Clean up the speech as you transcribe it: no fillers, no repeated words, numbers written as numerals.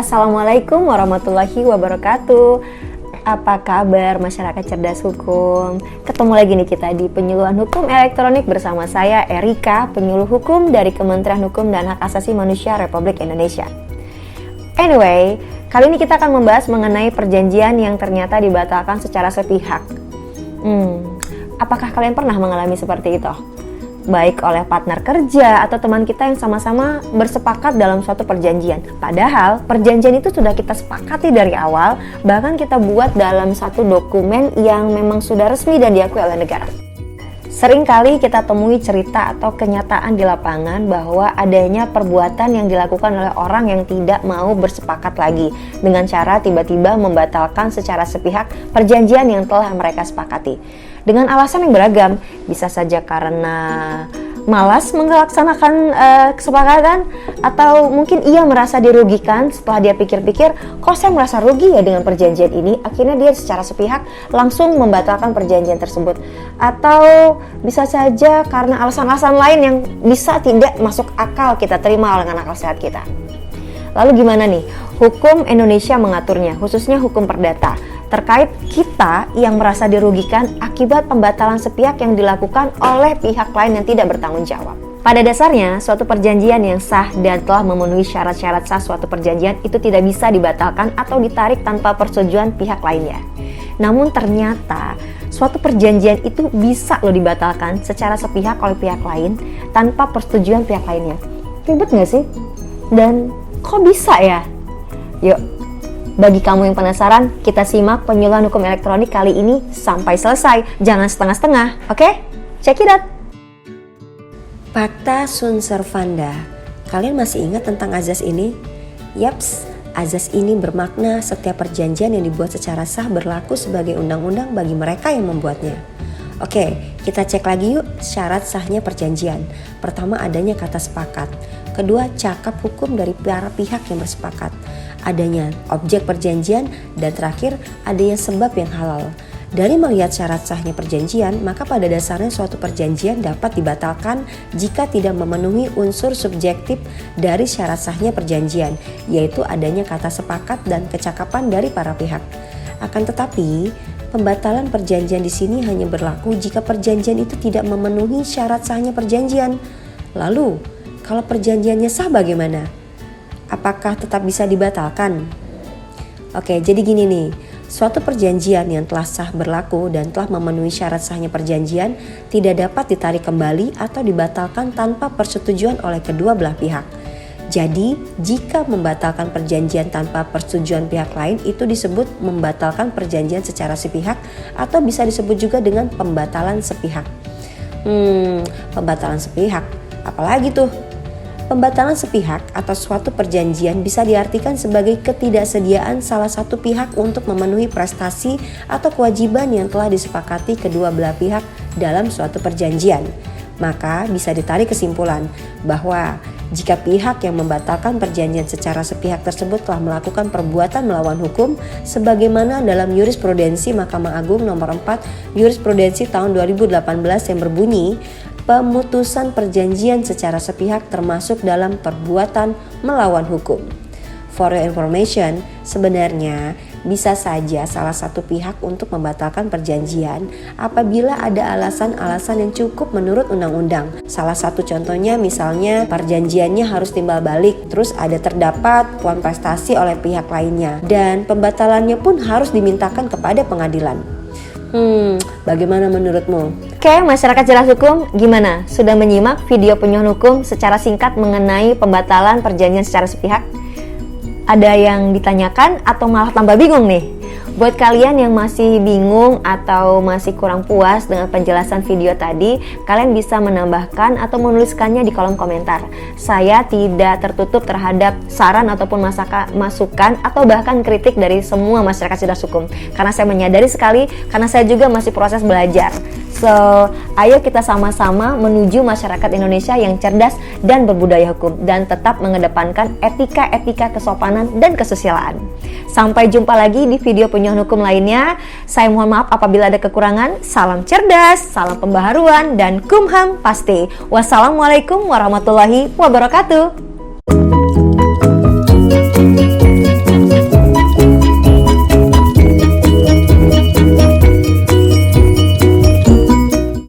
Assalamualaikum warahmatullahi wabarakatuh. Apa kabar masyarakat cerdas hukum? Ketemu lagi nih kita di Penyuluhan Hukum Elektronik bersama saya Erika, penyuluh hukum dari Kementerian Hukum dan Hak Asasi Manusia Republik Indonesia. Anyway, kali ini kita akan membahas mengenai perjanjian yang ternyata dibatalkan secara sepihak. Apakah kalian pernah mengalami seperti itu? Baik oleh partner kerja atau teman kita yang sama-sama bersepakat dalam suatu perjanjian. Padahal perjanjian itu sudah kita sepakati dari awal, bahkan kita buat dalam satu dokumen yang memang sudah resmi dan diakui oleh negara. Seringkali kita temui cerita atau kenyataan di lapangan bahwa adanya perbuatan yang dilakukan oleh orang yang tidak mau bersepakat lagi dengan cara tiba-tiba membatalkan secara sepihak perjanjian yang telah mereka sepakati. Dengan alasan yang beragam, bisa saja karena malas melaksanakan kesepakatan, atau mungkin ia merasa dirugikan setelah dia pikir-pikir, kok saya merasa rugi ya dengan perjanjian ini, akhirnya dia secara sepihak langsung membatalkan perjanjian tersebut. Atau bisa saja karena alasan-alasan lain yang bisa tidak masuk akal kita terima dengan akal sehat kita. Lalu gimana nih? Hukum Indonesia mengaturnya, khususnya hukum perdata, terkait kita yang merasa dirugikan akibat pembatalan sepihak yang dilakukan oleh pihak lain yang tidak bertanggung jawab. Pada dasarnya, suatu perjanjian yang sah dan telah memenuhi syarat-syarat sah suatu perjanjian itu tidak bisa dibatalkan atau ditarik tanpa persetujuan pihak lainnya. Namun ternyata, suatu perjanjian itu bisa loh dibatalkan secara sepihak oleh pihak lain tanpa persetujuan pihak lainnya. Ribet gak sih? Dan kok bisa ya? Yuk, bagi kamu yang penasaran, kita simak penyuluhan hukum elektronik kali ini sampai selesai. Jangan setengah-setengah, oke? Check it out! Pacta sunt servanda. Kalian masih ingat tentang azas ini? Yaps, azas ini bermakna setiap perjanjian yang dibuat secara sah berlaku sebagai undang-undang bagi mereka yang membuatnya. Oke, kita cek lagi yuk syarat sahnya perjanjian. Pertama, adanya kata sepakat. Kedua, cakap hukum dari para pihak yang bersepakat. Adanya objek perjanjian, dan terakhir adanya sebab yang halal. Dari melihat syarat sahnya perjanjian, maka pada dasarnya suatu perjanjian dapat dibatalkan jika tidak memenuhi unsur subjektif dari syarat sahnya perjanjian, yaitu adanya kata sepakat dan kecakapan dari para pihak. Akan tetapi, pembatalan perjanjian di sini hanya berlaku jika perjanjian itu tidak memenuhi syarat sahnya perjanjian. Lalu, kalau perjanjiannya sah bagaimana? Apakah tetap bisa dibatalkan? Oke, jadi gini nih, suatu perjanjian yang telah sah berlaku dan telah memenuhi syarat sahnya perjanjian tidak dapat ditarik kembali atau dibatalkan tanpa persetujuan oleh kedua belah pihak. Jadi, jika membatalkan perjanjian tanpa persetujuan pihak lain, itu disebut membatalkan perjanjian secara sepihak atau bisa disebut juga dengan pembatalan sepihak. Pembatalan sepihak, apalagi tuh? Pembatalan sepihak atau suatu perjanjian bisa diartikan sebagai ketidaksediaan salah satu pihak untuk memenuhi prestasi atau kewajiban yang telah disepakati kedua belah pihak dalam suatu perjanjian. Maka bisa ditarik kesimpulan bahwa jika pihak yang membatalkan perjanjian secara sepihak tersebut telah melakukan perbuatan melawan hukum sebagaimana dalam jurisprudensi Mahkamah Agung nomor 4 jurisprudensi tahun 2018 yang berbunyi, pemutusan perjanjian secara sepihak termasuk dalam perbuatan melawan hukum. For your information, sebenarnya bisa saja salah satu pihak untuk membatalkan perjanjian apabila ada alasan-alasan yang cukup menurut undang-undang. Salah satu contohnya misalnya perjanjiannya harus timbal balik, terus ada terdapat puan prestasi oleh pihak lainnya, dan pembatalannya pun harus dimintakan kepada pengadilan. Bagaimana menurutmu? Oke, masyarakat cerdas hukum, gimana? Sudah menyimak video penyuluhan hukum secara singkat mengenai pembatalan perjanjian secara sepihak? Ada yang ditanyakan atau malah tambah bingung nih? Buat kalian yang masih bingung atau masih kurang puas dengan penjelasan video tadi, kalian bisa menambahkan atau menuliskannya di kolom komentar. Saya tidak tertutup terhadap saran ataupun masukan atau bahkan kritik dari semua masyarakat cerdas hukum. Karena saya menyadari sekali, karena saya juga masih proses belajar. So, ayo kita sama-sama menuju masyarakat Indonesia yang cerdas dan berbudaya hukum dan tetap mengedepankan etika-etika kesopanan dan kesusilaan. Sampai jumpa lagi di video penyuluhan hukum lainnya. Saya mohon maaf apabila ada kekurangan. Salam cerdas, salam pembaharuan, dan kumham pasti. Wassalamualaikum warahmatullahi wabarakatuh.